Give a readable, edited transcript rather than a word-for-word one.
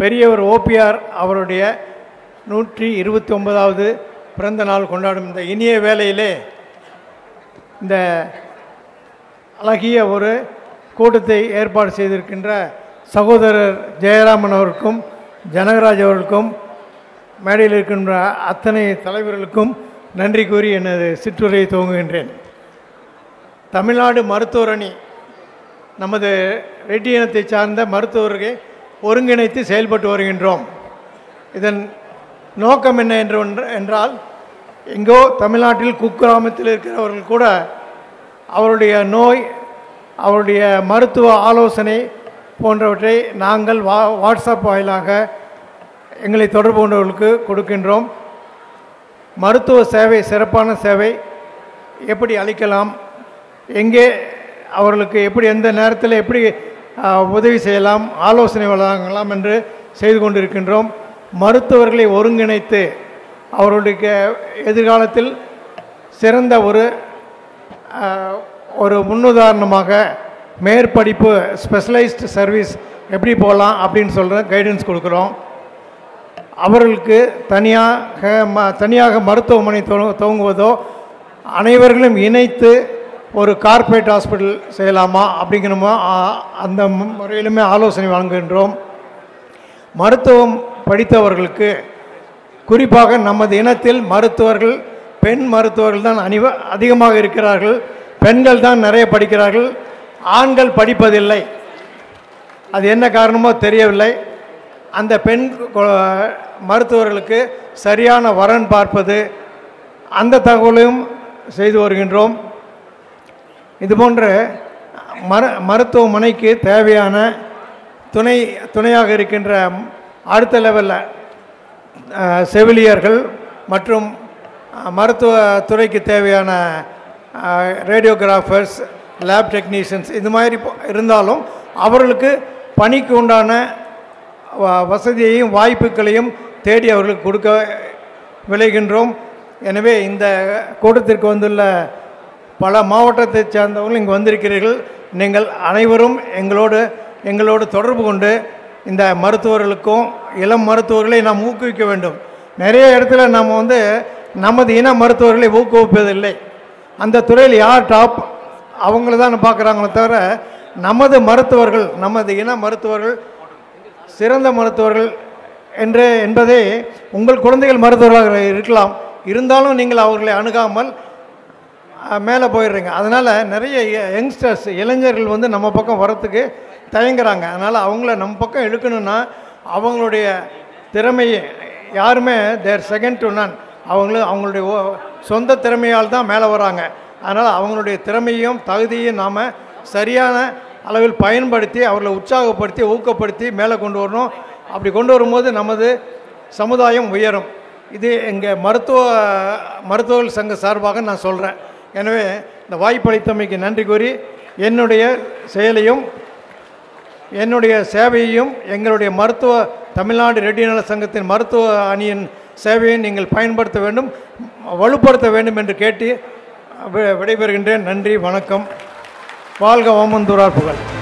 பெரியவர் ஓபிஆர் அவருடைய 129வது பிறந்த நாள் கொண்டாடும் இந்த இனிய வேளையிலே இந்த அழகிய ஒரு கூட்டத்தை ஏற்பாடு செய்திருக்கின்ற சகோதரர் ஜெயராமன் அவருக்கும் ஜனகராஜ் அவர்களுக்கும் மேடையில் இருக்கின்ற அத்தனை தலைவர்களுக்கும் நன்றி கூறி எனது சிற்றுரையை துவங்குகின்றேன். தமிழ்நாடு மருத்துவர் அணி நமது ரெட்டி இனத்தை சார்ந்த மருத்துவர்களை ஒருங்கிணைத்து செயல்பட்டு வருகின்றோம். இதன் நோக்கம் என்ன என்றால் எங்கோ தமிழ்நாட்டில் குக்கிராமத்தில் இருக்கிறவர்கள் கூட அவருடைய நோய், அவருடைய மருத்துவ ஆலோசனை போன்றவற்றை நாங்கள் வாட்ஸ்அப் வாயிலாக எங்களை தொடர்பு கொண்டவர்களுக்கு கொடுக்கின்றோம். மருத்துவ சேவை, சிறப்பான சேவை எப்படி அளிக்கலாம், எங்கே அவர்களுக்கு எப்படி எந்த நேரத்தில் எப்படி உதவி செய்யலாம், ஆலோசனை வழங்கலாம் என்று செய்து கொண்டிருக்கின்றோம். மருத்துவர்களை ஒருங்கிணைத்து அவர்களுடைய எதிர்காலத்தில் சிறந்த ஒரு முன்னுதாரணமாக மேற்படிப்பு ஸ்பெஷலைஸ்டு சர்வீஸ் எப்படி போகலாம் அப்படின்னு சொல்கிற கைடன்ஸ் கொடுக்குறோம். அவர்களுக்கு தனியாக மருத்துவமனை துவங்குவதோ அனைவர்களும் இணைத்து ஒரு கார்ப்பரேட் ஹாஸ்பிட்டல் செய்யலாமா அப்படிங்கிறோமோ அந்த முறையிலுமே ஆலோசனை வழங்குகின்றோம். மருத்துவம் படித்தவர்களுக்கு குறிப்பாக நமது இனத்தில் மருத்துவர்கள், பெண் மருத்துவர்கள் தான் அதிகமாக இருக்கிறார்கள். பெண்கள் தான் நிறைய படிக்கிறார்கள், ஆண்கள் படிப்பதில்லை. அது என்ன காரணமோ தெரியவில்லை. அந்த பெண் மருத்துவர்களுக்கு சரியான வரன் பார்ப்பது, அந்த தகவலையும் செய்து வருகின்றோம். இதுபோன்ற மருத்துவமனைக்கு தேவையான துணையாக இருக்கின்ற அடுத்த லெவலில் செவிலியர்கள் மற்றும் மருத்துவத்துறைக்கு தேவையான ரேடியோகிராஃபர்ஸ், லேப் டெக்னீஷியன்ஸ் இது மாதிரி இருந்தாலும் அவர்களுக்கு பணிக்கு உண்டான வசதியையும் வாய்ப்புகளையும் தேடி அவர்களுக்கு கொடுக்க விளைகின்றோம். எனவே இந்த கூட்டத்திற்கு வந்துள்ள பல மாவட்டத்தை சேர்ந்தவர்கள் இங்கு வந்திருக்கிறீர்கள். நீங்கள் அனைவரும் எங்களோடு தொடர்பு கொண்டு இந்த மருத்துவர்களுக்கும் இளம் மருத்துவர்களை நாம் ஊக்குவிக்க வேண்டும். நிறைய இடத்துல நாம் நமது இன மருத்துவர்களை ஊக்குவிப்பதில்லை. அந்த துறையில் யார் டாப் அவங்கள தான் பார்க்குறாங்களே தவிர நமது மருத்துவர்கள், நமது இன மருத்துவர்கள் சிறந்த மருத்துவர்கள் என்பதே உங்கள் குழந்தைகள் மருத்துவர்களாக இருக்கலாம், இருந்தாலும் நீங்கள் அவர்களை அணுகாமல் மேலே போயிடுறீங்க. அதனால் நிறைய யங்ஸ்டர்ஸ், இளைஞர்கள் நம்ம பக்கம் வரத்துக்கு தயங்குறாங்க. அதனால் அவங்கள நம்ம பக்கம் இழுக்கணுன்னா அவங்களுடைய திறமையை யாருமே தேர் செகண்ட் டு நன், அவங்களுடைய சொந்த திறமையால் தான் மேலே வராங்க. அதனால் அவங்களுடைய திறமையும் தகுதியும் நாம் சரியான அளவில் பயன்படுத்தி அவர்களை உற்சாகப்படுத்தி ஊக்கப்படுத்தி மேலே கொண்டு வரணும். அப்படி கொண்டு வரும்போது நமது சமுதாயம் உயரும். இது எங்கள் மருத்துவர்கள் சங்க சார்பாக நான் சொல்கிறேன். எனவே இந்த வாய்ப்பளித்தமைக்கு நன்றி கூறி என்னுடைய செயலையும் என்னுடைய சேவையையும் எங்களுடைய தமிழ்நாடு ரெட்டி நல சங்கத்தின் மருத்துவ அணியின் சேவையை நீங்கள் பயன்படுத்த வேண்டும், வலுப்படுத்த வேண்டும் என்று கேட்டு விடைபெறுகின்றேன். நன்றி, வணக்கம். வாழ்க ஓமந்தூரார் புகழ்.